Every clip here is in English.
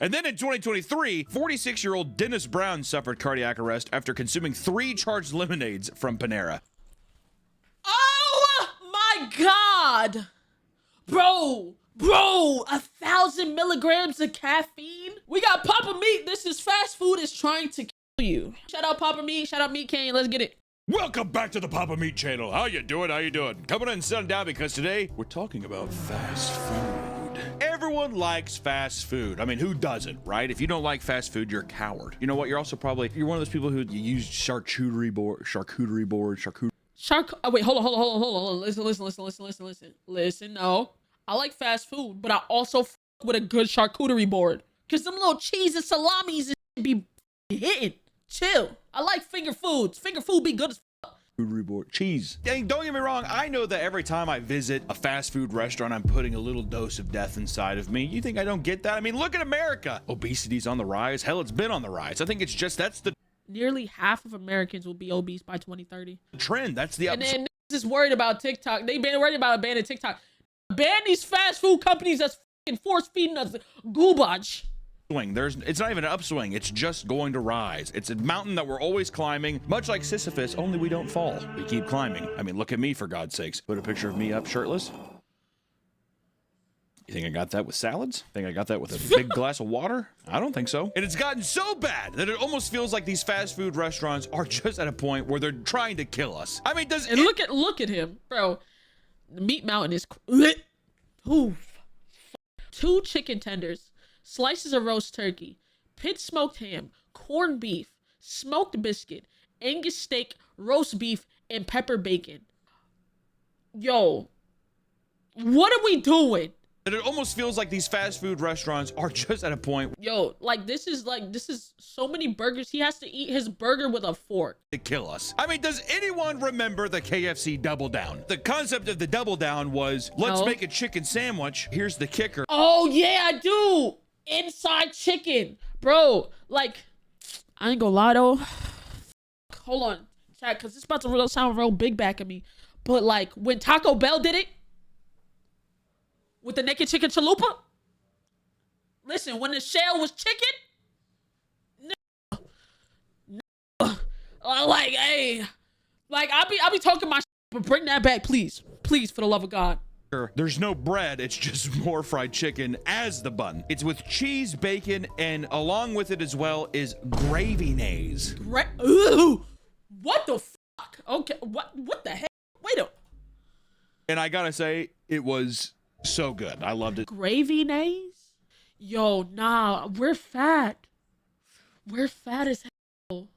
And then in 2023, 46-year-old Dennis Brown suffered cardiac arrest after consuming 3 charged lemonades from Panera. Oh my God. Bro, 1,000 milligrams of caffeine. We got Papa Meat. This is fast food is trying to kill you. Shout out Papa Meat. Shout out Meat Cane. Let's get it. Welcome back to the Papa Meat channel. How you doing? How you doing? Coming in and sitting down because today we're talking about fast food. Everyone likes fast food. I mean, who doesn't, right? If you don't like fast food, you're a coward. You know what? You're also probably, you're one of those people who you use charcuterie board. Oh, wait, hold on. Listen, no. I like fast food, but I also f with a good charcuterie board. Cause them little cheese and salamis and be hitting. Chill. I like finger foods. Finger food be good as fuck. Charcuterie board. Cheese. Dang, don't get me wrong. I know that every time I visit a fast food restaurant, I'm putting a little dose of death inside of me. You think I don't get that? I mean, look at America. Obesity's on the rise. Hell, it's been on the rise. I think it's just, that's the nearly half of Americans will be obese by 2030. Trend. That's the And then just worried about TikTok. They been worried about banning TikTok. Ban these fast food companies that's fucking force feeding us garbage. It's not even an upswing. It's just going to rise. It's a mountain that we're always climbing, much like Sisyphus, only we don't fall. We keep climbing. I mean, look at me, for God's sakes. Put a picture of me up shirtless. You think I got that with salads? Think I got that with a big glass of water? I don't think so. And it's gotten so bad that it almost feels like these fast food restaurants are just at a point where they're trying to kill us. I mean, and look at him, bro. The meat mountain is oof. 2 chicken tenders, slices of roast turkey, pit smoked ham, corned beef, smoked biscuit, Angus steak, roast beef, and pepper bacon. Yo, what are we doing? And it almost feels like these fast food restaurants are just at a point. Yo, this is so many burgers. He has to eat his burger with a fork. To kill us. I mean, does anyone remember the KFC Double Down? The concept of the Double Down was, let's make a chicken sandwich. Here's the kicker. Oh, yeah, I do. Inside chicken. Bro, like, I ain't gonna lie, though. Hold on, chat, because it's about to sound real big back at me. But, like, when Taco Bell did it, with the naked chicken chalupa? Listen, when the shell was chicken? Like, hey. Like, I'll be talking my shit, but bring that back, please. Please, for the love of God. There's no bread, it's just more fried chicken as the bun. It's with cheese, bacon, and along with it as well is gravy nays. Ooh, what the fuck? Okay, what the heck? Wait a... And I gotta say, it was so good. I loved it. Gravy nays? Yo, nah, we're fat. We're fat as hell.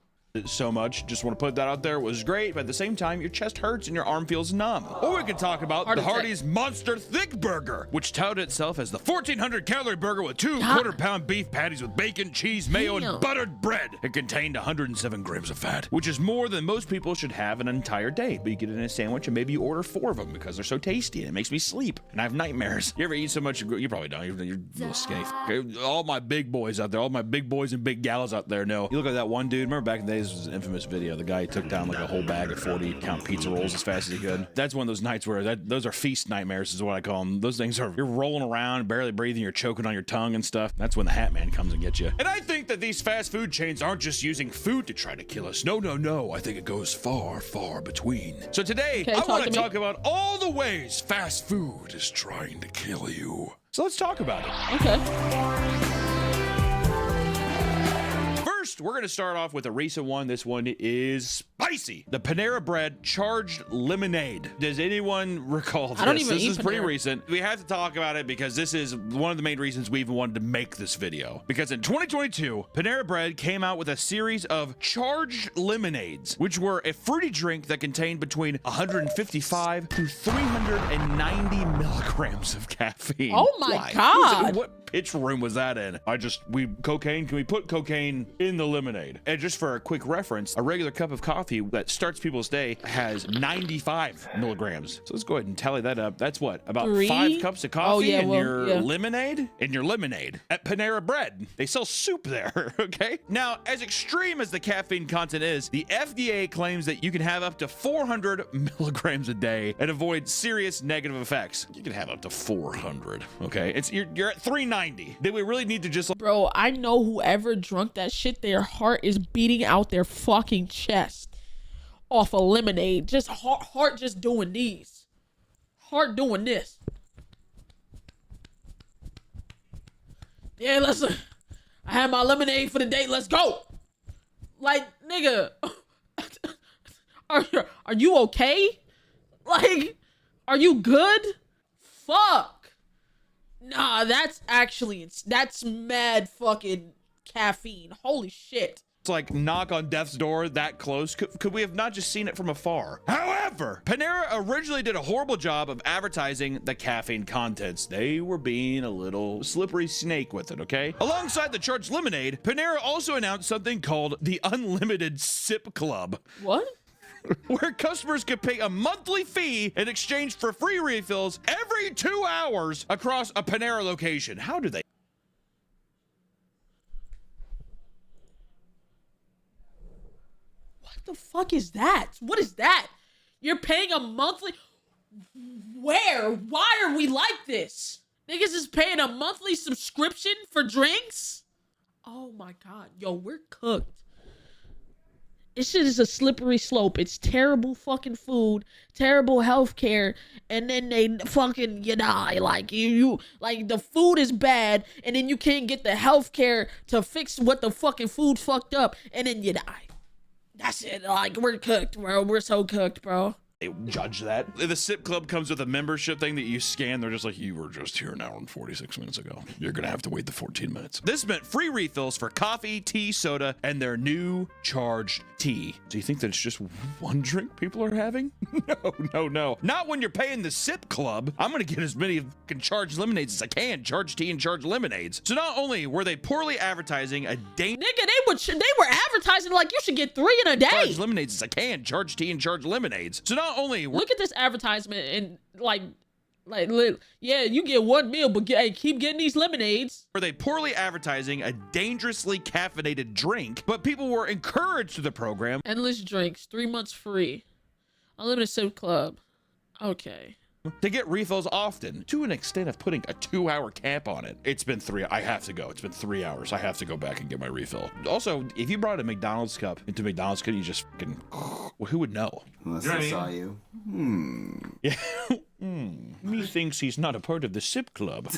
So much. Just want to put that out there. It was great, but at the same time, your chest hurts and your arm feels numb. Or we could talk about the Hardee's Monster Thick Burger, which touted itself as the 1,400 calorie burger with 2 quarter-pound beef patties with bacon, cheese, mayo, and buttered bread. It contained 107 grams of fat, which is more than most people should have an entire day. But you get it in a sandwich and maybe you order 4 of them because they're so tasty and it makes me sleep. And I have nightmares. You ever eat so much? You probably don't. You're a little skinny. Okay? All my big boys out there, all my big boys and big gals out there know. You look at that one dude. Remember back in the days, this was an infamous video. The guy took down like a whole bag of 40 count pizza rolls as fast as he could. That's one of those nights where those are feast nightmares is what I call them. Those things are, you're rolling around, barely breathing, you're choking on your tongue and stuff. That's when the Hat Man comes and gets you. And I think that these fast food chains aren't just using food to try to kill us. No. I think it goes far, far between. So today, I want to talk about all the ways fast food is trying to kill you. So let's talk about it. Okay. First, we're going to start off with a recent one. This one is spicy. The Panera Bread Charged Lemonade. Does anyone recall this? I don't even This is eat pretty Panera. recent. We have to talk about it because this is one of the main reasons we even wanted to make this video. Because in 2022, Panera Bread came out with a series of charged lemonades, which were a fruity drink that contained between 155 to 390 milligrams of caffeine. Oh my Why? God. What pitch room was that in? Cocaine? Can we put cocaine in the lemonade? And just for a quick reference, a regular cup of coffee that starts people's day has 95 milligrams. So let's go ahead and tally that up. That's what? About 5 cups of coffee in your lemonade? In your lemonade at Panera Bread. They sell soup there, okay? Now, as extreme as the caffeine content is, the FDA claims that you can have up to 400 milligrams a day and avoid serious negative effects. You can have up to 400, okay? You're at 390 90. Did we really need to just like, Bro, I know whoever drunk that shit, their heart is beating out their fucking chest off a lemonade. Just heart just doing these. Heart doing this. Yeah, listen. I had my lemonade for the day. Let's go. Like, nigga, are you okay? Like, are you good? Fuck. Nah, that's mad fucking caffeine. Holy shit. it's like knock on death's door that close? Could we have not just seen it from afar? However, Panera originally did a horrible job of advertising the caffeine contents. They were being a little slippery snake with it, okay? Alongside the charged lemonade, Panera also announced something called the Unlimited Sip Club. What? Where customers could pay a monthly fee in exchange for free refills every 2 hours across a Panera location. How do they? What the fuck is that? What is that? You're paying a monthly? Where? Why are we like this? Niggas is paying a monthly subscription for drinks? Oh my God. Yo, we're cooked. This shit is a slippery slope. It's terrible fucking food, terrible healthcare, and then they fucking, you die. Like, you like, the food is bad, and then you can't get the healthcare to fix what the fucking food fucked up, and then you die. That's it. Like, we're cooked, bro. We're so cooked, bro. They judge that. The Sip Club comes with a membership thing that you scan. They're just like, you were just here an hour and 46 minutes ago. You're gonna have to wait the 14 minutes. This meant free refills for coffee, tea, soda, and their new charged tea. Do you think that it's just one drink people are having? No. Not when you're paying the Sip Club. I'm gonna get as many fucking charged lemonades as I can. Charged tea and charged lemonades. So not only were they poorly advertising a Nigga, they were advertising like you should get 3 in a day. charged lemonades as I can. Charged tea and charged lemonades. So not only look at this advertisement and like yeah, you get 1 meal, but keep getting these lemonades. were they poorly advertising a dangerously caffeinated drink, but people were encouraged to the program. Endless drinks, 3 months free. Unlimited Sip Club. Okay. To get refills often, to an extent of putting a 2-hour cap on it. It's been 3, I have to go. It's been 3 hours. I have to go back and get my refill. Also, if you brought a McDonald's cup into McDonald's, could you just fucking, well, who would know? Unless You know what I I saw you. Yeah. Me thinks he's not a part of the Sip Club.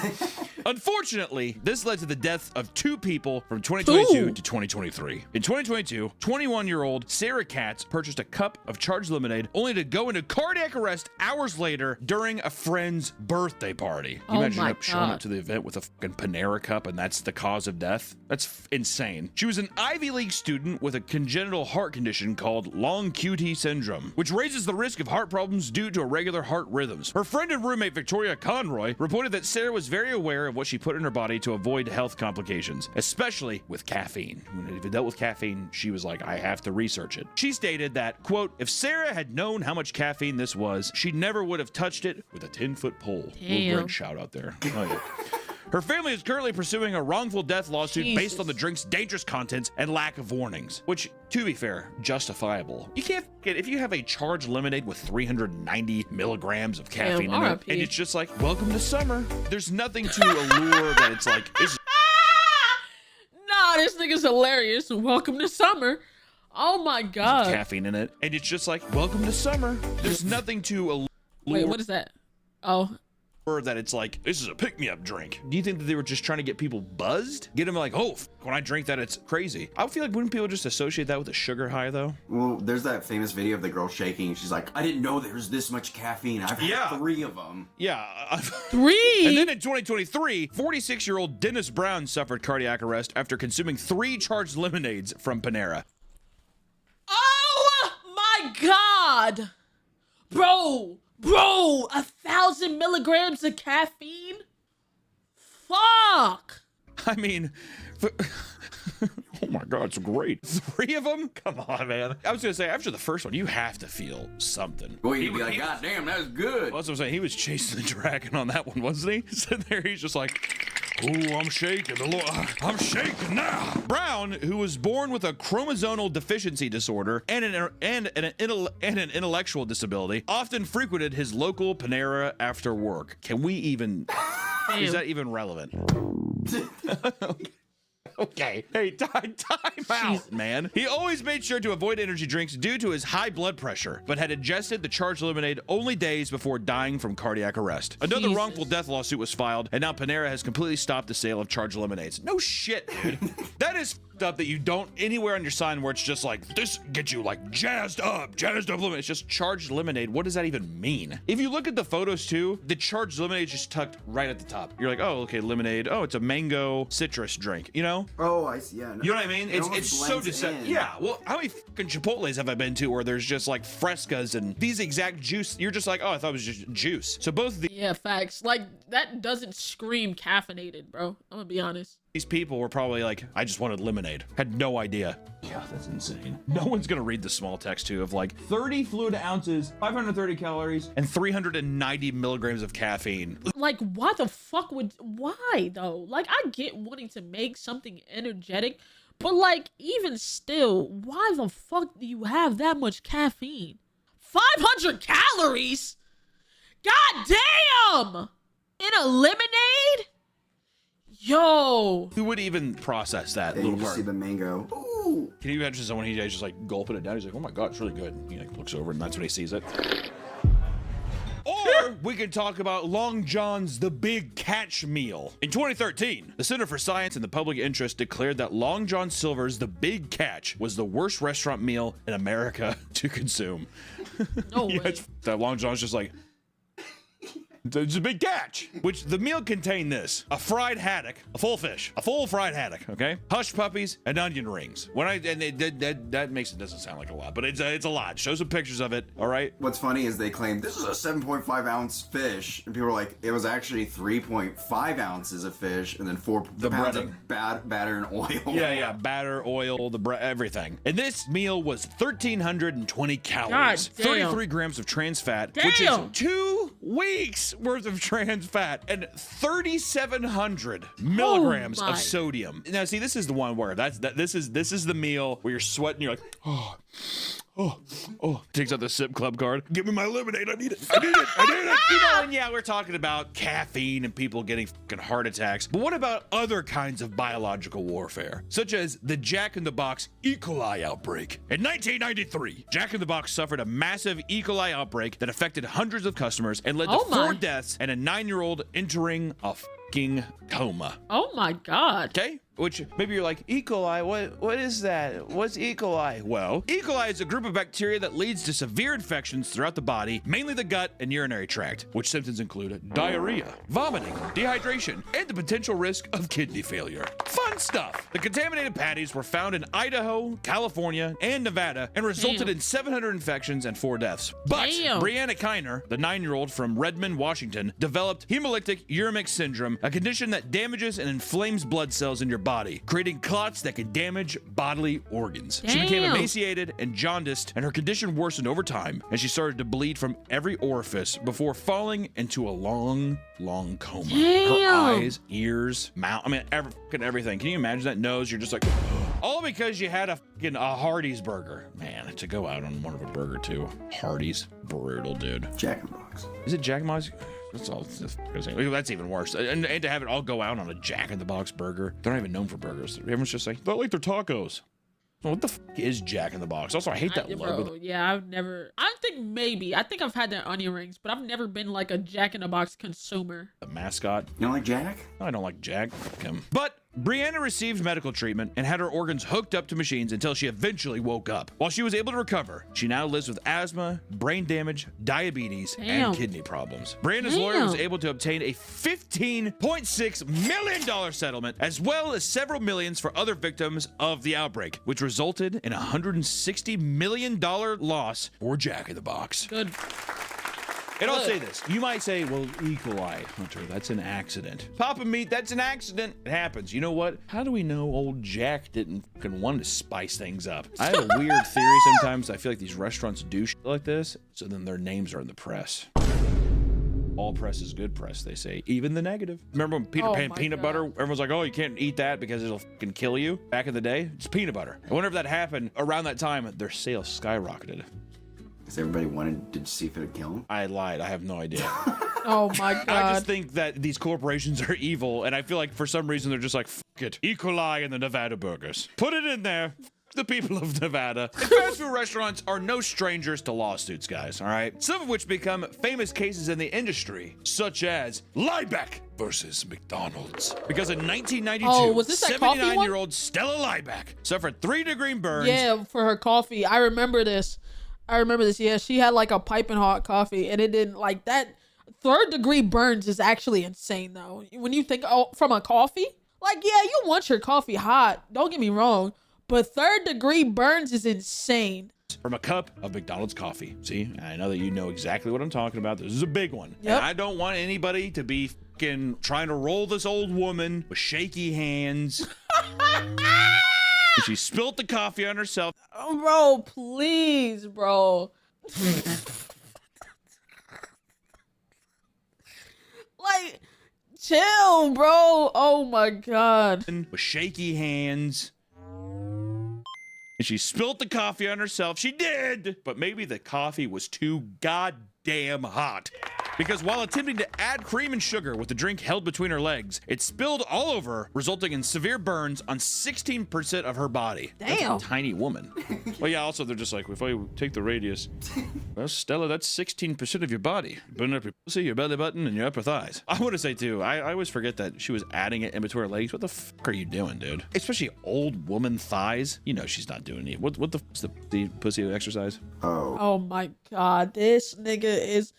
Unfortunately, this led to the death of 2 people from 2022 to 2023. In 2022, 21-year-old Sarah Katz purchased a cup of charged lemonade only to go into cardiac arrest hours later during a friend's birthday party. Can you imagine showing up to the event with a fucking Panera cup and that's the cause of death? That's insane. She was an Ivy League student with a congenital heart condition called long QT syndrome, which raises the risk of heart problems due to irregular heart rhythms. Her friend and roommate Victoria Conroy reported that Sarah was very aware of what she put in her body to avoid health complications, especially with caffeine. When it dealt with caffeine, she was like, I have to research it. She stated that, quote, if Sarah had known how much caffeine this was, she never would have touched it with a 10-foot pole. Little great shout out there. Oh, yeah. Her family is currently pursuing a wrongful death lawsuit based on the drink's dangerous contents and lack of warnings, which, to be fair, justifiable. You can't get, if you have a charged lemonade with 390 milligrams of caffeine in it, and it's just like, welcome to summer. There's nothing to allure that it's like, nah, this nigga's hilarious. Welcome to summer. Oh my God. Caffeine in it, and it's just like, welcome to summer. There's nothing to allure. Wait, what is that? Oh. That it's like, this is a pick-me-up drink. Do you think that they were just trying to get people buzzed? Get them like, oh, when I drink that, it's crazy. I feel like, wouldn't people just associate that with a sugar high, though? Well, there's that famous video of the girl shaking. She's like, I didn't know there was this much caffeine. I've had 3 of them. Yeah. 3? And then in 2023, 46-year-old Dennis Brown suffered cardiac arrest after consuming 3 charged lemonades from Panera. Oh my God. Bro, 1,000 milligrams of caffeine? Fuck. I mean, oh my God, it's great. 3 of them? Come on, man. I was gonna say, after the first one, you have to feel something. Well, you'd be like, God damn, that was good. Well, that's what I'm saying. He was chasing the dragon on that one, wasn't he? Sitting there, he's just like, Ooh, I'm shaking. I'm shaking now. Brown, who was born with a chromosomal deficiency disorder and an intellectual disability, often frequented his local Panera after work. Can we even... Is that even relevant? Okay. Hey, time out, man. He always made sure to avoid energy drinks due to his high blood pressure, but had ingested the charged lemonade only days before dying from cardiac arrest. Another wrongful death lawsuit was filed, and now Panera has completely stopped the sale of charged lemonades. No shit, dude. That is up that you don't anywhere on your sign where it's just like, this gets you like jazzed up lemonade. It's just charged lemonade. What does that even mean? If you look at the photos too, the charged lemonade is just tucked right at the top. You're like, oh, okay, lemonade. Oh, it's a mango citrus drink, you know? Oh, I see. Yeah. No, you know what I mean? It's so deceptive. Yeah. Well, how many fucking Chipotles have I been to where there's just like frescas and these exact juice? You're just like, oh, I thought it was just juice. So both of the facts. Like that doesn't scream caffeinated, bro. I'm gonna be honest. These people were probably like, I just wanted lemonade. Had no idea. Yeah, that's insane. No one's gonna read the small text too of like 30 fluid ounces, 530 calories, and 390 milligrams of caffeine. Like, why though? Like, I get wanting to make something energetic, but like, even still, why the fuck do you have that much caffeine? 500 calories? God damn! In a lemonade? Yo, who would even process that little you just part? See the mango. Ooh. Can you imagine someone he's just like gulping it down? He's like, oh my god, it's really good. He like looks over and that's when he sees it. Or we could talk about Long John's The Big Catch Meal. In 2013, the Center for Science and the Public Interest declared that Long John Silver's The Big Catch was the worst restaurant meal in America to consume. No way. That Long John's just like, it's a big catch, which the meal contained this: a fried haddock, a full fish, a full fried haddock, okay, hush puppies, and onion rings. That makes it doesn't sound like a lot, but it's a lot. Show some pictures of it, all right? What's funny is they claim this is a 7.5 ounce fish, and people are like, it was actually 3.5 ounces of fish, and then 4 pounds of batter and oil. Yeah, batter, oil, everything. And this meal was 1,320 calories, 33 grams of trans fat, which is 2 weeks worth of trans fat, and 3,700 milligrams of sodium. Now, see, this is the one where this is the meal where you're sweating. You're like, oh. Takes out the sip club card. Give me my lemonade. I need it. You know, and yeah, we're talking about caffeine and people getting fucking heart attacks. But what about other kinds of biological warfare, such as the Jack in the Box E. coli outbreak? In 1993, Jack in the Box suffered a massive E. coli outbreak that affected hundreds of customers and led to 4 deaths and a 9-year-old entering a fucking coma. Oh my god. Okay? Which maybe you're like, E. coli, what is that? What's E. coli? Well, E. coli is a group of bacteria that leads to severe infections throughout the body, mainly the gut and urinary tract, which symptoms include diarrhea, vomiting, dehydration, and the potential risk of kidney failure. Fun stuff. The contaminated patties were found in Idaho, California, and Nevada, and resulted in 700 infections and 4 deaths. But Brianna Kiner, the 9-year-old from Redmond, Washington, developed hemolytic uremic syndrome, a condition that damages and inflames blood cells in your body, creating clots that can damage bodily organs. She became emaciated and jaundiced, and her condition worsened over time, and she started to bleed from every orifice before falling into a long coma. Her eyes, ears, mouth, I mean, everything. Can you imagine that nose? You're just like, all because you had a Hardee's burger. Man, to go out on one of a burger too. Hardee's, brutal, dude. Jack in the Box. Is it Jack in the Box? That's even worse. And to have it all go out on a Jack in the Box burger. They're not even known for burgers. Everyone's just like, they like their tacos. What the fuck is Jack in the Box? Also, I hate that logo. Bro, yeah, I think I've had their onion rings, but I've never been like a Jack in the Box consumer. The mascot. You don't like Jack? I don't like Jack. Fuck him. But Brianna received medical treatment and had her organs hooked up to machines until she eventually woke up. While she was able to recover, she now lives with asthma, brain damage, diabetes, and kidney problems. Brianna's lawyer was able to obtain a $15.6 million settlement, as well as several millions for other victims of the outbreak, which resulted in a $160 million loss for Jack in the Box. Good. And I'll say this. You might say, well, E. coli, Hunter, that's an accident. Papa meat, that's an accident. It happens. You know what? How do we know old Jack didn't fucking want to spice things up? I have a weird theory sometimes. I feel like these restaurants do shit like this, so then their names are in the press. All press is good press, they say. Even the negative. Remember when Peter Pan peanut butter? Everyone's like, oh, you can't eat that because it'll fucking kill you. Back in the day, it's peanut butter. And whenever that happened, around that time, their sales skyrocketed. Because everybody wanted to see if it would kill them? I lied. I have no idea. Oh my God. I just think that these corporations are evil, and I feel like for some reason they're just like, fuck it. E. coli in the Nevada burgers. Put it in there. The people of Nevada. And fast food restaurants are no strangers to lawsuits, guys, all right? Some of which become famous cases in the industry, such as Liebeck versus McDonald's. Because in 1992, was this that coffee one? 79-year-old Stella Liebeck suffered 3-degree burns. Yeah, for her coffee. I remember this. Yeah, she had like a piping hot coffee, and it didn't like that. 3rd-degree burns is actually insane, though. When you think from a coffee, like, yeah, you want your coffee hot. Don't get me wrong. But 3rd-degree burns is insane. From a cup of McDonald's coffee. See, I know that you know exactly what I'm talking about. This is a big one. Yep. And I don't want anybody to be fucking trying to roll this old woman with shaky hands. She spilled the coffee on herself. Oh, bro, please, bro. Like, chill, bro. Oh my God. With shaky hands. And she spilled the coffee on herself. She did. But maybe the coffee was too goddamn hot. Because while attempting to add cream and sugar with the drink held between her legs, it spilled all over, resulting in severe burns on 16% of her body. Damn. That's a tiny woman. Well, yeah, also they're just like, if I take the radius, well, Stella, that's 16% of your body. Burn up your pussy, your belly button, and your upper thighs. I want to say, too, I always forget that she was adding it in between her legs. What the fuck are you doing, dude? Especially old woman thighs. You know she's not doing it. What the fuck's the pussy exercise? Oh my God. This nigga is...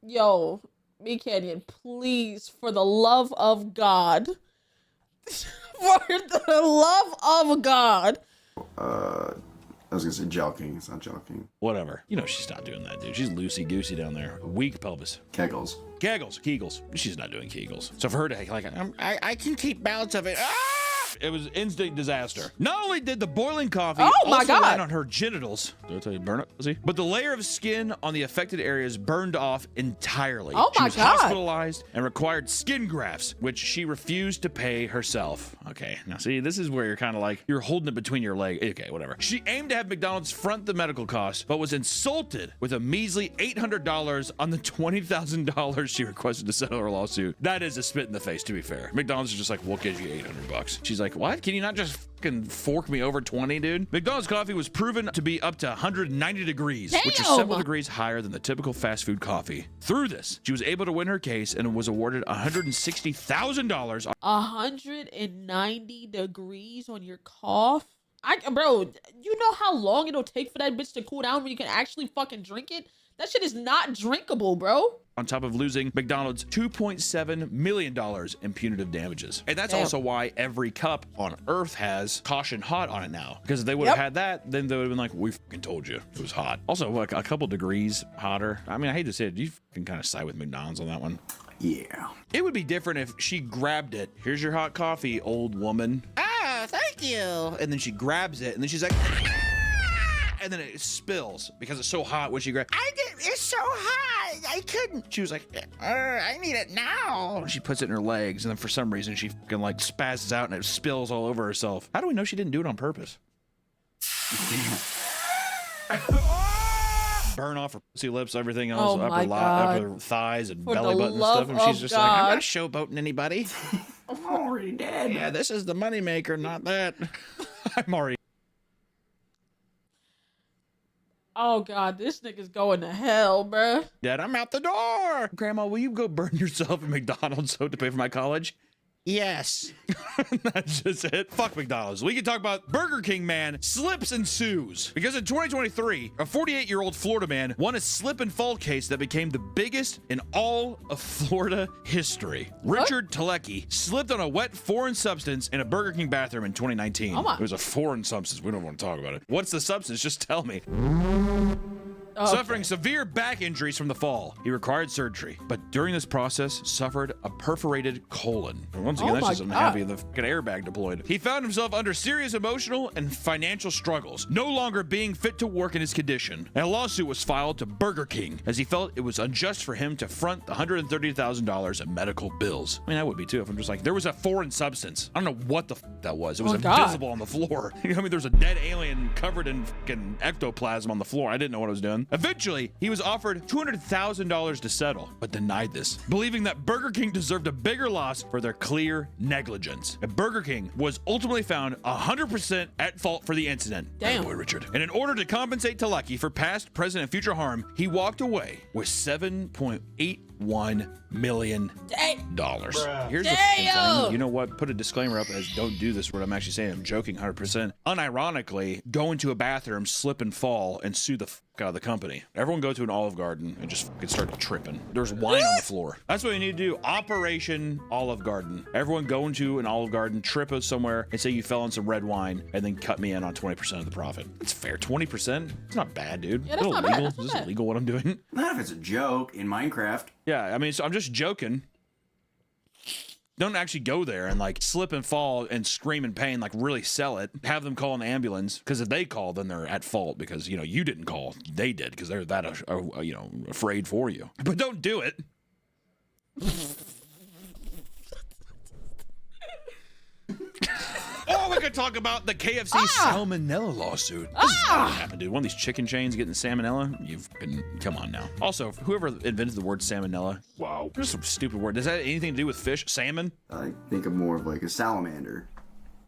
Yo, me Canyon, please, for the love of God, for the love of God. I was gonna say jelking. It's not jelking. Whatever. You know she's not doing that, dude. She's loosey-goosey down there. Weak pelvis. Kegels. Kegels. She's not doing Kegels. So for her to like, I can keep balance of it. Ah! It was instant disaster. Not only did the boiling coffee also land on her genitals, did I tell you burn it, pussy? But the layer of skin on the affected areas burned off entirely. She was hospitalized and required skin grafts, which she refused to pay herself. Okay, now see, this is where you're kind of like, you're holding it between your legs. Okay, whatever. She aimed to have McDonald's front the medical costs, but was insulted with a measly $800 on the $20,000 she requested to settle her lawsuit. That is a spit in the face, to be fair. McDonald's is just like, we'll give you $800. She's like, what? Can you not just fucking fork me over 20, dude? McDonald's coffee was proven to be up to 190 degrees, which is several degrees higher than the typical fast food coffee. Through this, she was able to win her case and was awarded $160,000. 190 degrees on your cough? Bro, you know how long it'll take for that bitch to cool down when you can actually fucking drink it? That shit is not drinkable, bro. On top of losing McDonald's $2.7 million in punitive damages. And that's also why every cup on Earth has caution hot on it now. Because if they would have had that, then they would have been like, we fucking told you it was hot. Also, like a couple degrees hotter. I mean, I hate to say it, you can kind of side with McDonald's on that one. Yeah. It would be different if she grabbed it. Here's your hot coffee, old woman. Ah, thank you. And then she grabs it, and then she's like, ah! And then it spills because it's so hot when she grabs. It's so hot, I couldn't. She was like, I need it now. And she puts it in her legs, and then for some reason she fucking like spazzes out and it spills all over herself. How do we know she didn't do it on purpose? Burn off her pussy lips, everything else, upper thighs and belly button and stuff. And she's just like, I'm not showboating anybody. I'm already dead. Yeah, this is the moneymaker, not that. I'm already. Oh God, this nigga's going to hell, bruh. Dad, I'm out the door. Grandma, will you go burn yourself at McDonald's to pay for my college? Yes. That's just it. Fuck McDonald's. We can talk about Burger King man slips and sues. Because in 2023, a 48-year-old Florida man won a slip and fall case that became the biggest in all of Florida history. Richard Telecki slipped on a wet foreign substance in a Burger King bathroom in 2019. It was a foreign substance. We don't want to talk about it. What's the substance? Just tell me. Suffering severe back injuries from the fall, he required surgery, but during this process suffered a perforated colon. And once again, that's just something happy the fucking airbag deployed. He found himself under serious emotional and financial struggles, no longer being fit to work in his condition. And a lawsuit was filed to Burger King as he felt it was unjust for him to front the $130,000 in medical bills. I mean, I would be too if I'm just like, there was a foreign substance. I don't know what the that was. It was invisible on the floor. I mean, there's a dead alien covered in fucking ectoplasm on the floor. I didn't know what I was doing. Eventually, he was offered $200,000 to settle, but denied this, believing that Burger King deserved a bigger loss for their clear negligence. And Burger King was ultimately found 100% at fault for the incident. Damn. Boy, Richard. And in order to compensate to Lucky for past, present, and future harm, he walked away with $7.81 million. Here's the thing. You know what? Put a disclaimer up as don't do this. What I'm actually saying, I'm joking 100%. Unironically, go into a bathroom, slip and fall, and sue the fuck out of the company. Everyone go to an Olive Garden and just fucking start tripping. There's wine on the floor. That's what you need to do. Operation Olive Garden. Everyone go into an Olive Garden, trip it somewhere, and say you fell on some red wine, and then cut me in on 20% of the profit. It's fair. 20%? It's not bad, dude. Yeah, that's not bad. That's not Is this illegal what I'm doing? Not if it's a joke in Minecraft. Yeah, I mean, so I'm just joking. Don't actually go there and like slip and fall and scream in pain, like really sell it. Have them call an ambulance, because if they call, then they're at fault because, you know, you didn't call. They did because they're that, you know, afraid for you. But don't do it. Oh, we could talk about the KFC salmonella lawsuit. This is what happened, dude. One of these chicken chains getting salmonella. You've been, come on now. Also, whoever invented the word salmonella, wow, there's some stupid word. Does that have anything to do with fish? Salmon? I think of more of like a salamander.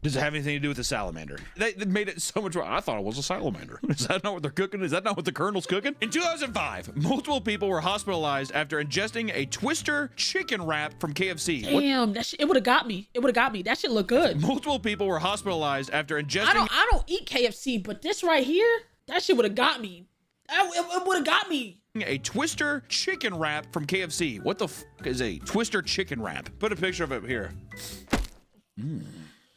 Does it have anything to do with the salamander? They made it so much wrong. I thought it was a salamander. Is that not what they're cooking? Is that not what the Colonel's cooking? In 2005, multiple people were hospitalized after ingesting a Twister chicken wrap from KFC. Damn, that shit, it would have got me. It would have got me. That shit look good. Multiple people were hospitalized after ingesting. I don't eat KFC, but this right here, that shit would have got me. It would have got me. A Twister chicken wrap from KFC. What the f is a Twister chicken wrap? Put a picture of it here.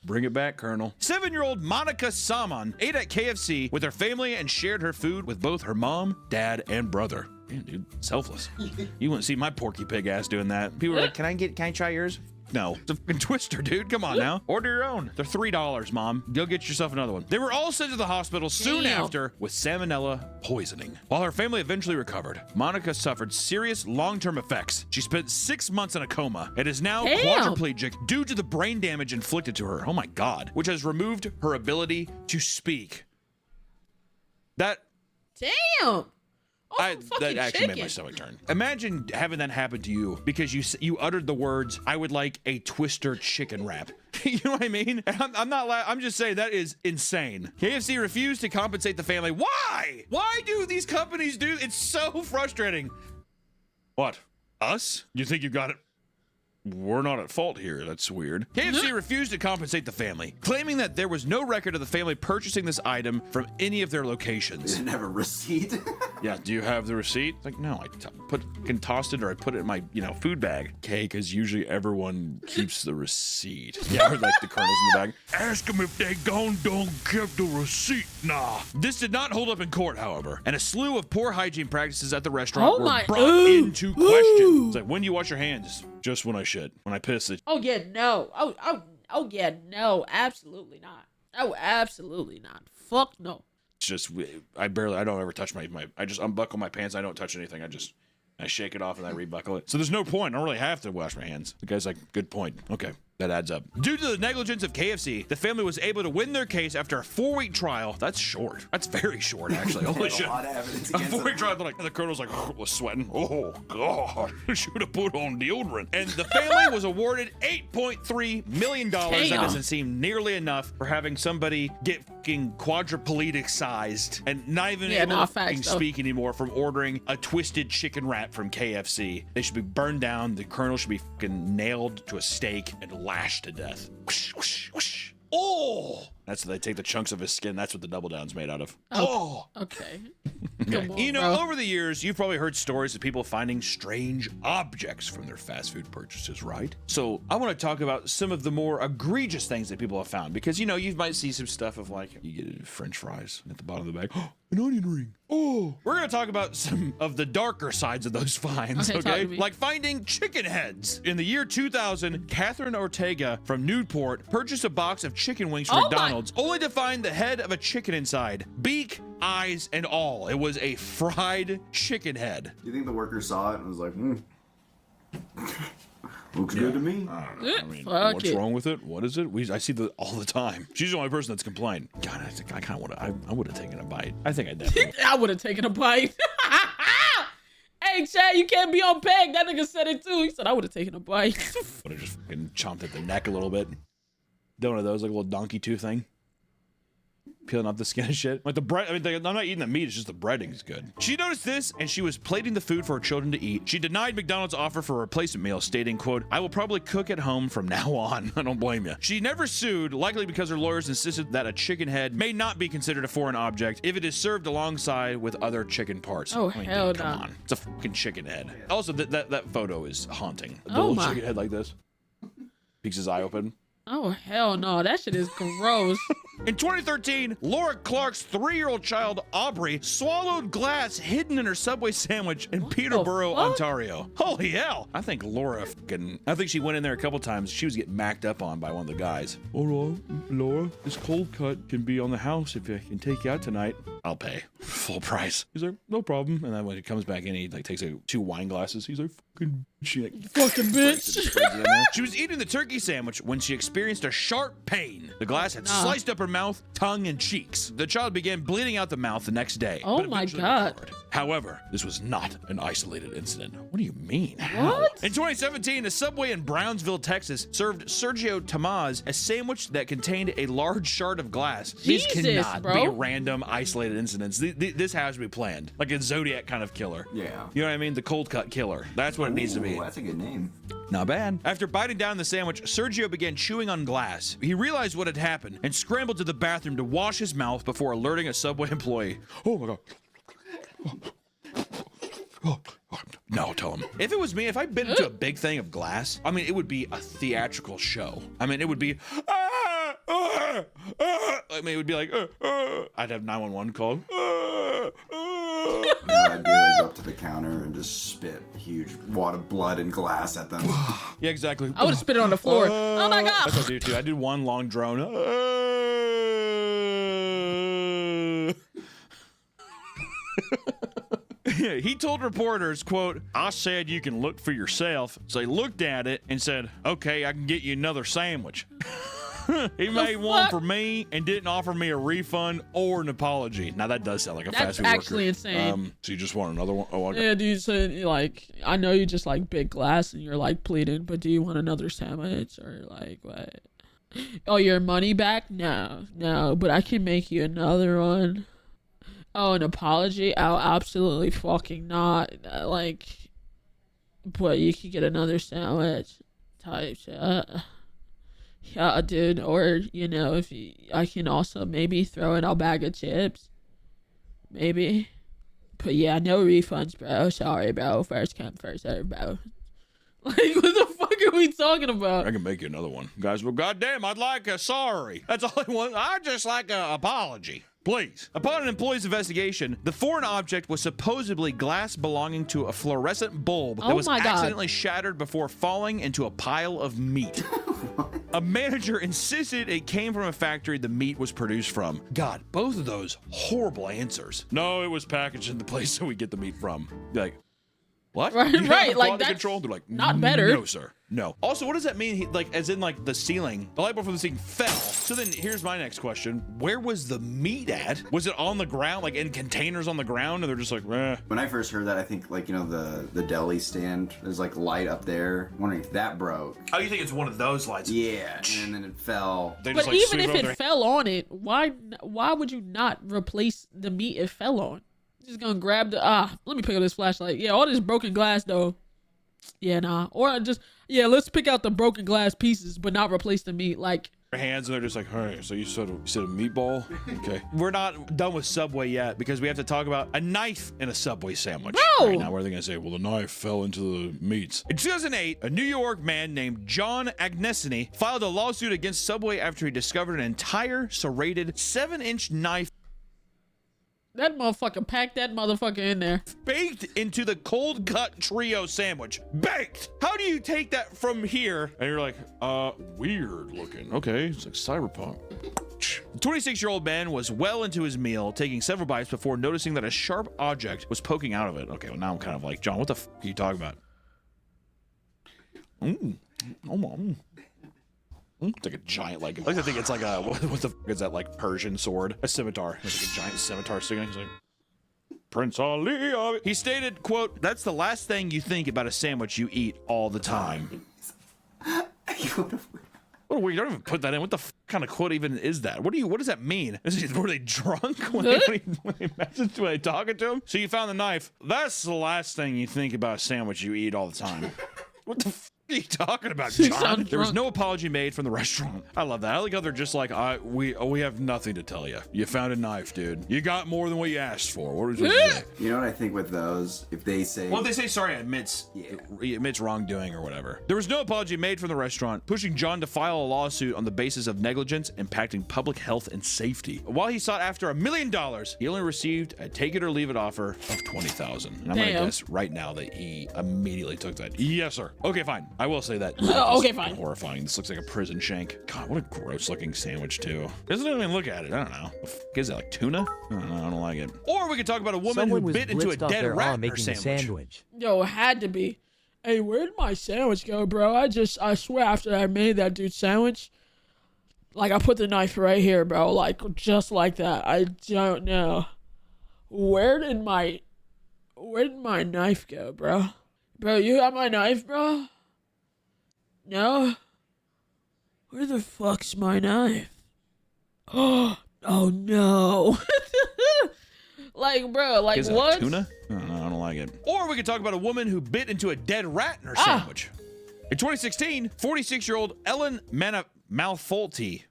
Bring it back, Colonel. 7-year-old Monica Salmon ate at KFC with her family and shared her food with both her mom, dad, and brother. Man, dude, selfless. You wouldn't see my Porky Pig ass doing that. People are like, can I try yours? No, it's a fucking Twister, dude. Come on now. Order your own. They're $3, Mom. Go get yourself another one. They were all sent to the hospital soon after with salmonella poisoning. While her family eventually recovered, Monica suffered serious long-term effects. She spent 6 months in a coma and is now quadriplegic due to the brain damage inflicted to her. Oh my God. Which has removed her ability to speak. That... Damn. That actually made my stomach turn. Imagine having that happen to you because you uttered the words, I would like a Twister chicken wrap. You know what I mean? I'm not I'm just saying that is insane. KFC refused to compensate the family. Why? Why do these companies do? It's so frustrating. What? Us? You think you got it? We're not at fault here. That's weird. KFC refused to compensate the family, claiming that there was no record of the family purchasing this item from any of their locations. They didn't have a receipt. Yeah, do you have the receipt? It's like, no, I tossed it or I put it in my, food bag. Okay, because usually everyone keeps the receipt. Yeah, or like the Colonel's in the bag. Ask them if they don't keep the receipt. Nah. This did not hold up in court, however, and a slew of poor hygiene practices at the restaurant were brought into question. It's like, when do you wash your hands? Just when I shit. When I piss it. Oh yeah, no. Oh yeah, no. Absolutely not. Oh, absolutely not. Fuck no. It's just I don't ever touch my I just unbuckle my pants. I don't touch anything. I shake it off and I rebuckle it. So there's no point. I don't really have to wash my hands. The guy's like, good point. Okay. That adds up. Due to the negligence of KFC, the family was able to win their case after a 4-week trial. That's short. That's very short, actually. Holy shit. A lot of evidence A against 4-week trial, like, the Colonel's like, was sweating. Oh, God. Should have put on deodorant. And the family was awarded $8.3 million. That doesn't seem nearly enough for having somebody get fucking quadriplegic-sized and not even able to speak anymore from ordering a twisted chicken wrap from KFC. They should be burned down. The Colonel should be fucking nailed to a stake and lashed to death. Whoosh, whoosh, whoosh. Oh! That's what they take the chunks of his skin. That's what the double down's made out of. Oh! Okay. Come on, over the years, you've probably heard stories of people finding strange objects from their fast food purchases, right? So I want to talk about some of the more egregious things that people have found because, you might see some stuff of like, you get French fries at the bottom of the bag. an onion ring. Oh, we're gonna talk about some of the darker sides of those finds, okay? Like finding chicken heads. In the year 2000, Catherine Ortega from Newport purchased a box of chicken wings from McDonald's, only to find the head of a chicken inside. Beak, eyes, and all. It was a fried chicken head. Do you think the worker saw it and was like, looks good to me? I mean, what's wrong with it? What is it? I see that all the time. She's the only person that's complained. God, I kind of would have. I would have taken a bite. I think I definitely. I would have taken a bite. Hey, Chad, you can't be on peg. That nigga said it too. He said I would have taken a bite. Would have just fucking chomped at the neck a little bit. Done one of those, like a little donkey tooth thing. Peeling off the skin and shit. Like the bread, I mean, I'm not eating the meat, it's just the breading is good. She noticed this and she was plating the food for her children to eat. She denied McDonald's offer for a replacement meal, stating, quote, I will probably cook at home from now on. I don't blame you. She never sued, likely because her lawyers insisted that a chicken head may not be considered a foreign object if it is served alongside with other chicken parts. Oh, I mean, hell dude, no. come on. It's a fucking chicken head. Also, that photo is haunting. The Oh little my. chicken head like this. Peeks his eye open. Oh, hell no. That shit is gross. In 2013, Laura Clark's 3-year-old child, Aubrey, swallowed glass hidden in her Subway sandwich in Peterborough, Ontario. Holy hell. I think she went in there a couple times. She was getting macked up on by one of the guys. All right, Laura, this cold cut can be on the house if I can take you out tonight. I'll pay full price. He's like, no problem. And then when he comes back in, he like takes like 2 wine glasses. He's like, fucking shit. Fucking bitch. She was eating the turkey sandwich when she experienced a sharp pain. The glass had sliced up her mouth, tongue, and cheeks. The child began bleeding out the mouth the next day. Oh my God. Recovered. However, this was not an isolated incident. What do you mean? What? In 2017, a Subway in Brownsville, Texas, served Sergio Tomaz a sandwich that contained a large shard of glass. Jesus, These cannot bro. be random, isolated incidents. This has to be planned, like a Zodiac kind of killer. Yeah. You know what I mean? The cold cut killer. That's what it needs to be. That's a good name. Not bad. After biting down the sandwich, Sergio began chewing on glass. He realized what had happened and scrambled to the bathroom to wash his mouth before alerting a Subway employee. Oh my God. No, tell him. If it was me, if I bit into a big thing of glass, I mean, it would be a theatrical show. I mean, it would be, I mean, it would be like, I'd have 911 called. I'd be like up to the counter and just spit a huge wad of blood and glass at them. Yeah, exactly. I would have spit it on the floor. Oh my God. That's what I do too. I did one long drone. He told reporters, quote, I said you can look for yourself. So he looked at it and said, okay, I can get you another sandwich. He made one for me and didn't offer me a refund or an apology. Now that does sound like a fast food worker. That's actually insane. So you just want another one? Oh, okay. Yeah, dude, so like, I know you just like big glass and you're like pleading, but do you want another sandwich or like what? Oh, your money back? No, but I can make you another one. Oh, an apology? Oh, absolutely fucking not. Like, but you could get another sandwich type shit. Yeah, dude. Or, you know, I can also maybe throw in a bag of chips. Maybe. But yeah, no refunds, bro. Sorry, bro. First come, first serve, bro. Like, what the fuck are we talking about? I can make you another one. Guys, well, goddamn, I'd like a sorry. That's all I want. I'd just like an apology. Please. Upon an employee's investigation, the foreign object was supposedly glass belonging to a fluorescent bulb that was accidentally shattered before falling into a pile of meat. A manager insisted it came from a factory the meat was produced from. God, both of those horrible answers. No, it was packaged in the place that we get the meat from. Like, what? Right, like that's control? They're like, not better. No, sir. No. Also, what does that mean? Like, as in, like, the ceiling, the light bulb from the ceiling fell. So then here's my next question. Where was the meat at? Was it on the ground, like in containers on the ground? And they're just like, eh. When I first heard that, I think, like, you know, the deli stand is like light up there. I'm wondering if that broke. Oh, you think it's one of those lights? Yeah, and then it fell. They But just, like, even sweep if over it fell on it, why would you not replace the meat it fell on? Just gonna grab the let me pick up this flashlight. Yeah, all this broken glass though. Yeah, nah. Or just let's pick out the broken glass pieces, but not replace the meat. Like their hands, and they're just like, all right. So you said a meatball. Okay. We're not done with Subway yet because we have to talk about a knife in a Subway sandwich. Bro! Right now, what are they gonna say? Well, the knife fell into the meats. In 2008, a New York man named John Agnesini filed a lawsuit against Subway after he discovered an entire serrated 7-inch knife. That motherfucker packed that motherfucker in there. Baked into the cold cut trio sandwich. Baked! How do you take that from here? And you're like, weird looking. Okay, it's like cyberpunk. The 26-year-old man was well into his meal, taking several bites before noticing that a sharp object was poking out of it. Okay, well now I'm kind of like, John, what the f are you talking about? It's like a giant, like I think it's like a, what the f is that, like Persian sword? A scimitar. It's like a giant scimitar sticking. He's like, Prince Ali. He stated, quote, "That's the last thing you think about a sandwich you eat all the time." Oh, wait, you don't even put that in. What the kind of quote even is that? What does that mean? Were they drunk when they talking to him? So you found the knife. That's the last thing you think about a sandwich you eat all the time. What the f are you talking about, John? There was no apology made from the restaurant. I love that. I like how they're just like, we have nothing to tell you. You found a knife, dude. You got more than what you asked for. What was it? You know what I think with those? If they say... Well, if they say sorry, it admits wrongdoing or whatever. There was no apology made from the restaurant, pushing John to file a lawsuit on the basis of negligence impacting public health and safety. While he sought after $1 million, he only received a take-it-or-leave-it offer of $20,000. And I'm going to guess right now that he immediately took that. Yes, sir. Okay, fine. I will say that. Okay, fine. Horrifying. This looks like a prison shank. God, what a gross-looking sandwich, too. Doesn't even look at it. I don't know. What the f is that, like tuna? I don't know. I don't like it. Or we could talk about a woman who bit into a dead rat in her sandwich. Yo, it had to be. Hey, where'd my sandwich go, bro? I swear after I made that dude's sandwich, like I put the knife right here, bro. Like, just like that. I don't know. Where did my knife go, bro? Bro, you have my knife, bro? No? Where the fuck's my knife? Oh no. Like, bro, like is what? That tuna? I don't like it. Or we could talk about a woman who bit into a dead rat in her sandwich. In 2016, 46-year-old Ellen Manfelti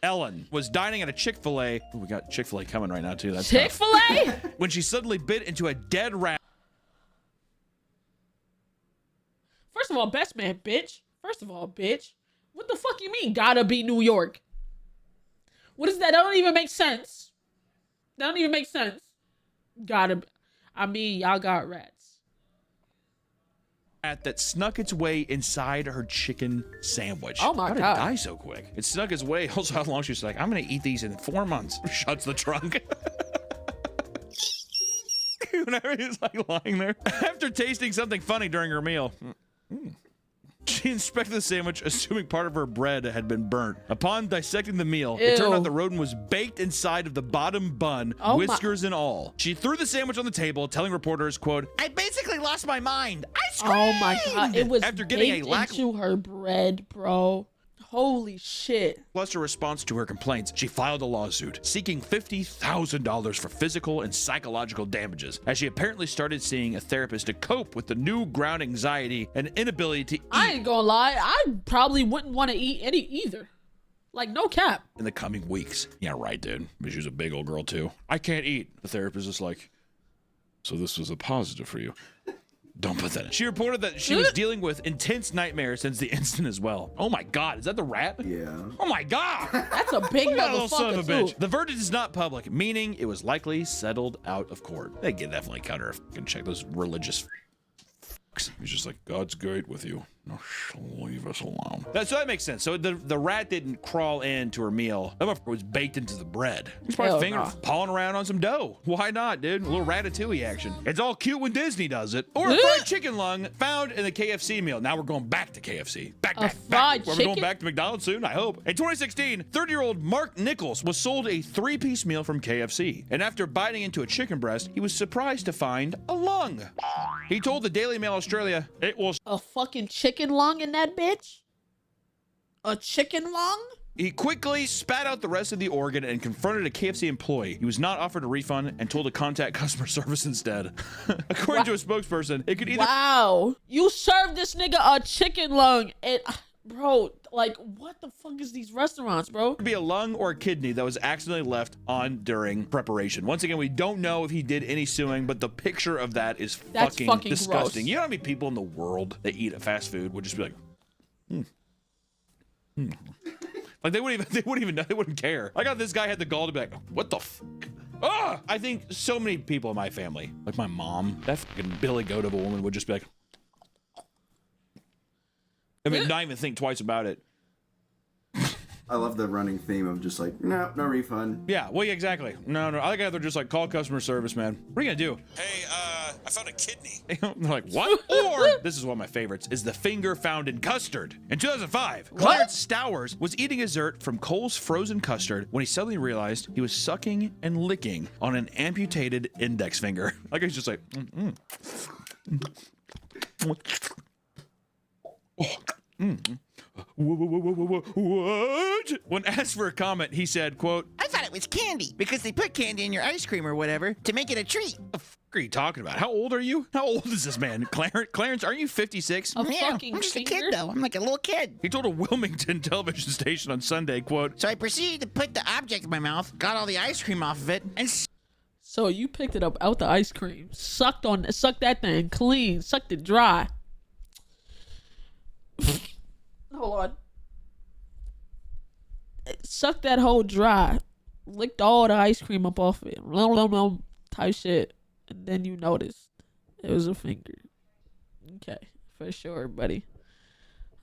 Ellen was dining at a Chick-fil-A. Ooh, we got Chick-fil-A coming right now, too. That's Chick-fil-A? When she suddenly bit into a dead rat. First of all, best man, bitch. First of all, bitch. What the fuck you mean, gotta be New York? What is that? That don't even make sense. That don't even make sense. Gotta be. I mean, y'all got rats. That snuck its way inside her chicken sandwich. Oh my God. God. How did it die so quick? It snuck its way. Also, how long she's like, I'm going to eat these in 4 months. Shuts the trunk. Whenever he's like lying there. After tasting something funny during her meal. She inspected the sandwich, assuming part of her bread had been burnt. Upon dissecting the meal, it turned out the rodent was baked inside of the bottom bun, whiskers and all. She threw the sandwich on the table, telling reporters, quote, "I basically lost my mind. I screamed!" Oh my God. It was after getting a into her bread, bro. Holy shit. Plus, her response to her complaints, she filed a lawsuit seeking $50,000 for physical and psychological damages, as she apparently started seeing a therapist to cope with the newground anxiety and inability to eat. I ain't gonna lie, I probably wouldn't want to eat any either. Like, no cap. In the coming weeks. Yeah, right, dude. But she was a big old girl, too. I can't eat. The therapist is like, so this was a positive for you. Don't put that in. She reported that she was dealing with intense nightmares since the incident as well. Oh my God, is that the rat? Yeah. Oh my God. That's a big Little son motherfucker, of a bitch. too. The verdict is not public, meaning it was likely settled out of court. They could definitely cut her. Can check those religious. He's just like, God's great with you. No, leave us alone. So that makes sense. So the rat didn't crawl into her meal. That motherfucker was baked into the bread. He's probably pawing around on some dough. Why not, dude? A little ratatouille action. It's all cute when Disney does it. Or a fried chicken lung found in the KFC meal. Now we're going back to KFC. Back. We're going back to McDonald's soon, I hope. In 2016, 30-year-old Mark Nichols was sold a 3-piece meal from KFC. And after biting into a chicken breast, he was surprised to find a lung. He told the Daily Mail Australia it was a fucking chicken lung in that bitch? A chicken lung? He quickly spat out the rest of the organ and confronted a KFC employee. He was not offered a refund and told to contact customer service instead. According to a spokesperson, it could either— Wow. You served this nigga a chicken lung and— Bro, like, what the fuck is these restaurants, bro? Be a lung or a kidney that was accidentally left on during preparation. Once again, we don't know if he did any suing, but the picture of that is fucking disgusting. Gross. You know how many people in the world that eat fast food would just be like, Like they wouldn't care. I got this guy had the gall to be like, what the f? Ah! I think so many people in my family, like my mom, that fucking Billy Goat of a woman would just be like, I mean, not even think twice about it. I love the running theme of just like, no refund. Yeah, well, yeah, exactly. No. I think they're just like, call customer service, man. What are you gonna do? Hey, I found a kidney. They're like, what? Or, this is one of my favorites, is the finger found in custard. In 2005, Clarence Stowers was eating dessert from Cole's frozen custard when he suddenly realized he was sucking and licking on an amputated index finger. Like, he's just like, What? When asked for a comment, he said, quote, I thought it was candy because they put candy in your ice cream or whatever to make it a treat. "The f are you talking about? How old are you? How old is this man? Clarence, aren't you 56? A Yeah, fucking I'm just a finger? kid though. I'm like a little kid. He told a Wilmington television station on Sunday, quote, So I proceeded to put the object in my mouth, got all the ice cream off of it, and So you picked it up out the ice cream, sucked that thing clean, sucked it dry. Hold on. Sucked that whole dry, licked all the ice cream up off it, type shit, and then you noticed it was a finger. Okay, for sure, buddy.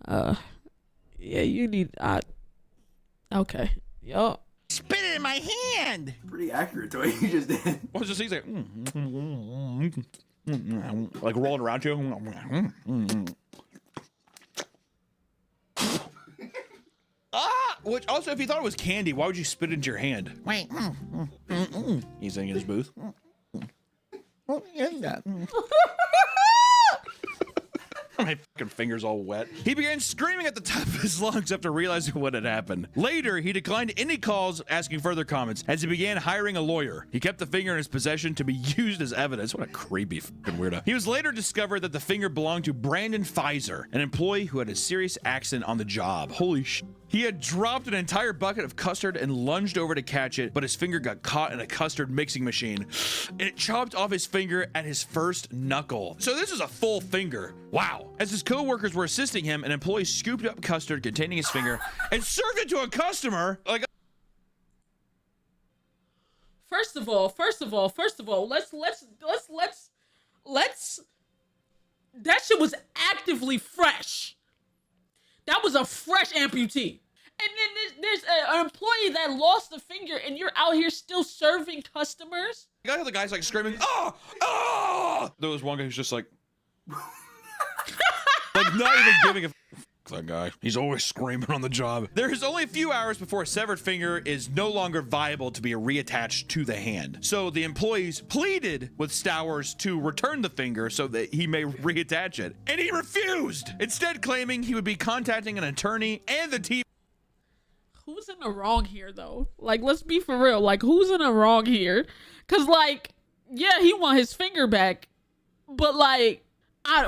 Yeah, you need. Okay, yo. spit it in my hand. Pretty accurate to what you just did. what was this? He's like, like rolling around you. Which also, if you thought it was candy, why would you spit it into your hand? Wait. He's sitting in his booth. My fucking finger's all wet. He began screaming at the top of his lungs after realizing what had happened. Later, he declined any calls asking further comments as he began hiring a lawyer. He kept the finger in his possession to be used as evidence. What a creepy fucking weirdo. He was later discovered that the finger belonged to Brandon Pfizer, an employee who had a serious accident on the job. Holy shit. He had dropped an entire bucket of custard and lunged over to catch it, but his finger got caught in a custard mixing machine. And it chopped off his finger at his first knuckle. So this is a full finger. Wow. As his co-workers were assisting him, an employee scooped up custard containing his finger and served it to a customer. Like, First of all, let's that shit was actively fresh. That was a fresh amputee. And then there's an employee that lost a finger and you're out here still serving customers? you got the guys like screaming, oh, oh! There was one guy who's just like, like not even giving a that guy. He's always screaming on the job. There is only a few hours before a severed finger is no longer viable to be reattached to the hand. So the employees pleaded with Stowers to return the finger so that he may reattach it. And he refused, instead claiming he would be contacting an attorney and the team. Who's in the wrong here, though? Like, let's be for real. Like, who's in the wrong here? Because, like, yeah, he want his finger back. But, like,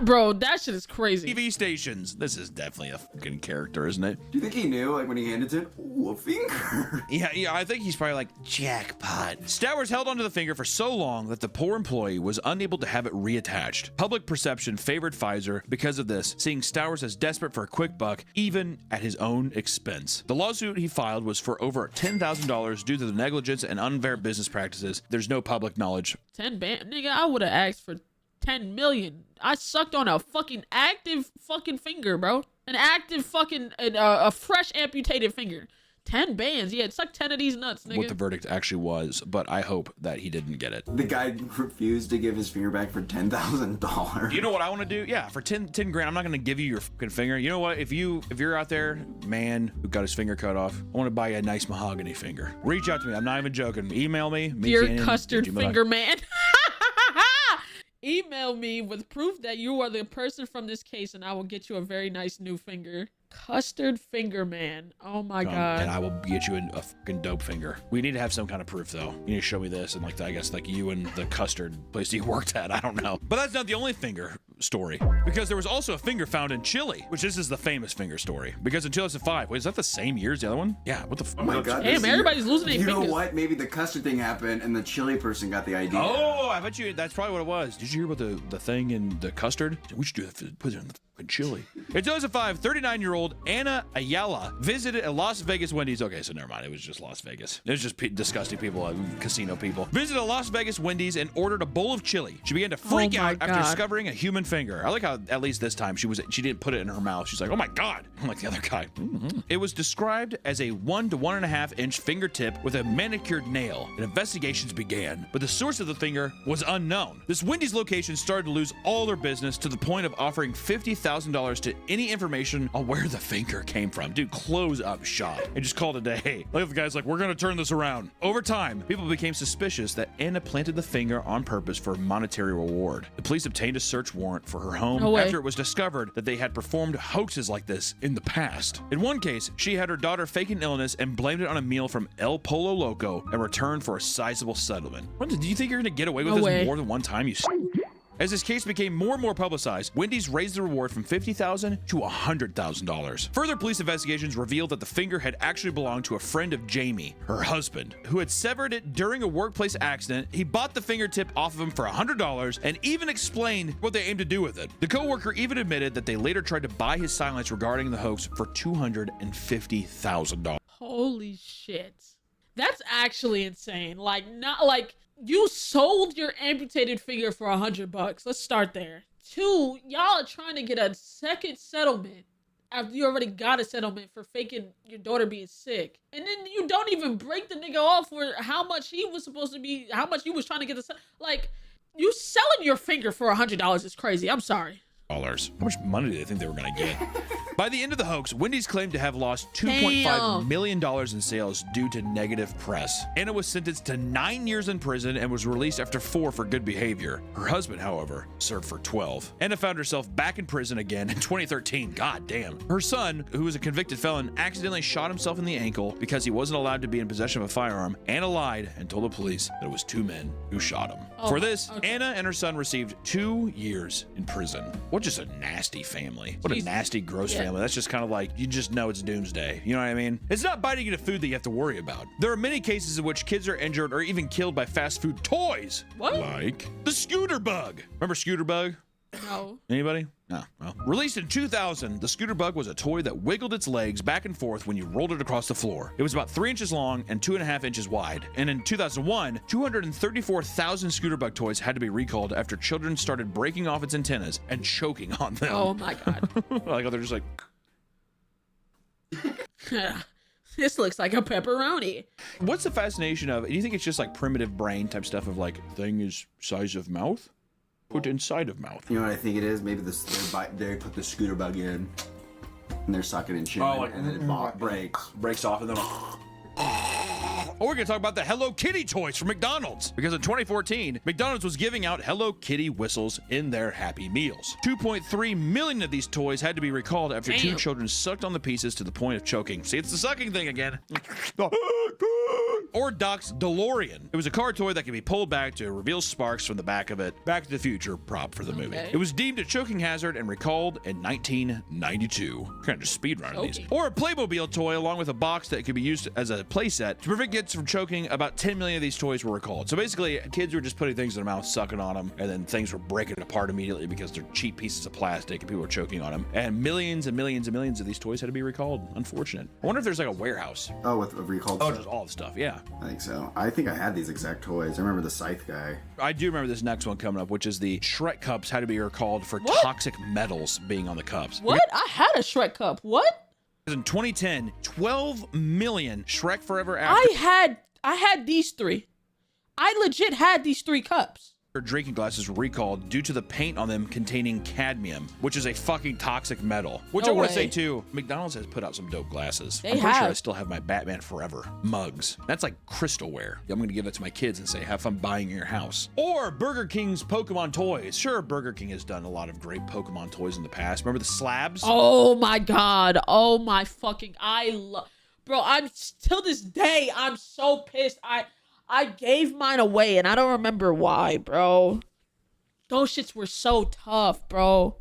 bro, that shit is crazy. TV stations. This is definitely a fucking character, isn't it? Do you think he knew, like, when he handed it? Ooh, a finger. Yeah, I think he's probably like, jackpot. Stowers held onto the finger for so long that the poor employee was unable to have it reattached. Public perception favored Pfizer because of this, seeing Stowers as desperate for a quick buck, even at his own expense. The lawsuit he filed was for over $10,000 due to the negligence and unfair business practices. There's no public knowledge. 10 band, nigga, I would have asked for 10 million. I sucked on a fucking active fucking finger, bro. An active fucking, a fresh amputated finger. 10 bands. Yeah, suck 10 of these nuts, nigga. What the verdict actually was, but I hope that he didn't get it. The guy refused to give his finger back for $10,000. You know what I want to do? Yeah, for 10 grand, I'm not going to give you your fucking finger. You know what? If you're out there, man who got his finger cut off, I want to buy you a nice mahogany finger. Reach out to me. I'm not even joking. Email me. Dear Custard Finger Man. Email me with proof that you are the person from this case and I will get you a very nice new finger. Custard Finger Man. Oh my God. And I will get you a fucking dope finger. We need to have some kind of proof though. You need to show me this and like I guess like you and the custard place you worked at. I don't know. But that's not the only finger story, because there was also a finger found in Chile, which this is the famous finger story. Because in 2005, wait, is that the same year as the other one? Yeah, what the fuck? Oh my God. Damn, everybody's losing their fingers. You know what? Maybe the custard thing happened and the chili person got the idea. Oh, I bet you that's probably what it was. Did you hear about the thing in the custard? We should do that. Put it in the fucking chili. In 2005, 39-year-old 22-year-old Anna Ayala visited a Las Vegas Wendy's. Okay, so never mind. It was just Las Vegas. It was just disgusting people, casino people. Visited a Las Vegas Wendy's and ordered a bowl of chili. She began to freak out after discovering a human finger. I like how at least this time she didn't put it in her mouth. She's like, oh my God. I'm like the other guy. It was described as a 1 to 1.5 inch fingertip with a manicured nail, and investigations began, but the source of the finger was unknown. This Wendy's location started to lose all their business to the point of offering $50,000 to any information on where the finger came from. Dude, close up shop and just call it a day. Like the guy's like, we're gonna turn this around. Over time, people became suspicious that Anna planted the finger on purpose for a monetary reward. The police obtained a search warrant for her home after it was discovered that they had performed hoaxes like this in the past. In one case, she had her daughter fake an illness and blamed it on a meal from El Polo Loco and returned for a sizable settlement. What, do you think you're gonna get away with this more than one time? As this case became more and more publicized, Wendy's raised the reward from $50,000 to $100,000. Further police investigations revealed that the finger had actually belonged to a friend of Jamie, her husband, who had severed it during a workplace accident. He bought the fingertip off of him for $100 and even explained what they aimed to do with it. The coworker even admitted that they later tried to buy his silence regarding the hoax for $250,000. Holy shit. That's actually insane. Not like you sold your amputated finger for $100. Let's start there. 2, y'all are trying to get a second settlement after you already got a settlement for faking your daughter being sick. And then you don't even break the nigga off for how much he was supposed to be, how much you was trying to get you selling your finger for $100 is crazy. I'm sorry. How much money do they think they were going to get? By the end of the hoax, Wendy's claimed to have lost $2.5 million in sales due to negative press. Anna was sentenced to 9 years in prison and was released after 4 for good behavior. Her husband, however, served for 12. Anna found herself back in prison again in 2013. God damn. Her son, who was a convicted felon, accidentally shot himself in the ankle because he wasn't allowed to be in possession of a firearm. Anna lied and told the police that it was 2 men who shot him. For this, Anna and her son received 2 years in prison. What just a nasty family. What a nasty, gross family. That's just kind of like, you just know it's doomsday. You know what I mean? It's not biting into food that you have to worry about. There are many cases in which kids are injured or even killed by fast food toys. What? Like the scooter bug. Remember scooter bug? No. Anybody? No. Well, released in 2000, the scooter bug was a toy that wiggled its legs back and forth when you rolled it across the floor. It was about 3 inches long and 2.5 inches wide. And in 2001, 234,000 scooter bug toys had to be recalled after children started breaking off its antennas and choking on them. Oh my God. Like, they're just like... This looks like a pepperoni. What's the fascination of it? Do you think it's just like primitive brain type stuff of like, thing is size of mouth? Put inside of mouth. You know what I think it is? Maybe they put the scooter bug in, and they're sucking and chewing, and then it breaks off, and then. Or we're gonna talk about the Hello Kitty toys from McDonald's, because in 2014, McDonald's was giving out Hello Kitty whistles in their Happy Meals. 2.3 million of these toys had to be recalled after 2 children sucked on the pieces to the point of choking. See, it's the sucking thing again. Or Doc's DeLorean. It was a car toy that could be pulled back to reveal sparks from the back of it. Back to the Future prop for the movie. It was deemed a choking hazard and recalled in 1992. Kind of just speedrunning these. Or a Playmobil toy along with a box that could be used as a playset. To prevent kids from choking, about 10 million of these toys were recalled. So basically, kids were just putting things in their mouth, sucking on them, and then things were breaking apart immediately because they're cheap pieces of plastic and people were choking on them. And millions and millions and millions of these toys had to be recalled. Unfortunate. I wonder if there's like a warehouse. Oh, with recalled stuff? Just all the stuff, yeah. I think so. I think I had these exact toys. I remember the Scythe guy. I do remember this next one coming up, which is the Shrek cups had to be recalled for toxic metals being on the cups. What? I had a Shrek cup. What? In 2010, 12 million Shrek Forever After. I had these 3. I legit had these 3 cups. Drinking glasses were recalled due to the paint on them containing cadmium, which is a fucking toxic metal. Which I want to say too, McDonald's has put out some dope glasses. I'm pretty sure I still have my Batman Forever mugs. That's like crystalware. I'm gonna give it to my kids and say, have fun buying in your house. Or Burger King's Pokemon toys. Sure, Burger King has done a lot of great Pokemon toys in the past. Remember the slabs? Oh my God. Oh my fucking, bro, till this day, I'm so pissed. I gave mine away and I don't remember why, bro. Those shits were so tough, bro.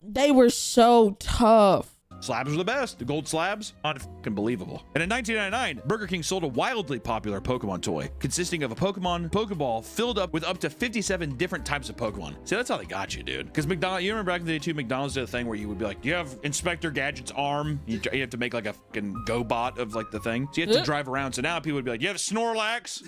They were so tough. Slabs were the best. The gold slabs, unbelievable. And in 1999, Burger King sold a wildly popular Pokemon toy consisting of a Pokemon Pokeball filled up with up to 57 different types of Pokemon. See, that's how they got you, dude. Because McDonald's, you remember back in the day too, McDonald's did a thing where you would be like, do you have Inspector Gadget's arm? You have to make like a fucking GoBot of like the thing. So you have to drive around. So now people would be like, you have Snorlax?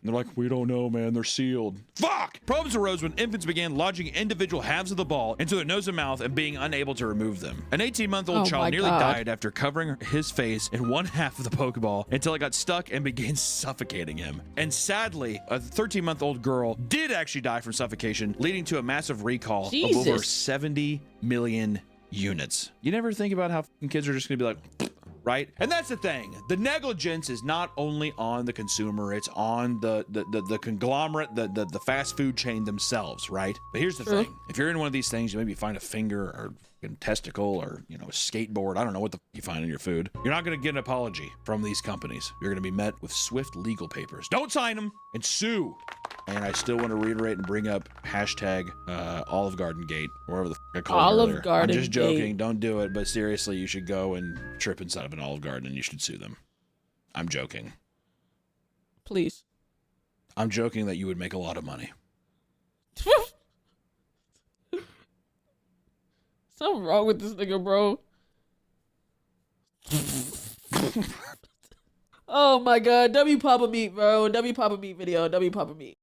And they're like, we don't know, man. They're sealed. Fuck! Problems arose when infants began lodging individual halves of the ball into their nose and mouth and being unable to remove them. An 18-month-old child nearly died after covering his face in one half of the Pokeball until it got stuck and began suffocating him. And sadly, a 13-month-old girl did actually die from suffocation, leading to a massive recall of over 70 million units. You never think about how kids are just gonna be like, right? And that's the thing. The negligence is not only on the consumer, it's on the conglomerate, the fast food chain themselves, right? But here's the thing. If you're in one of these things, you maybe find a finger or a testicle or, you know, a skateboard. I don't know what the you find in your food. You're not going to get an apology from these companies. You're going to be met with swift legal papers. Don't sign them and sue. And I still want to reiterate and bring up hashtag Olive Garden Gate, or whatever the I called it earlier. I'm just joking. Don't do it. But seriously, you should go and trip inside of an Olive Garden and you should sue them. I'm joking. Please. I'm joking that you would make a lot of money. Something wrong with this nigga, bro. Oh my god. W Papa Meat, bro. W Papa Meat video. W Papa Meat.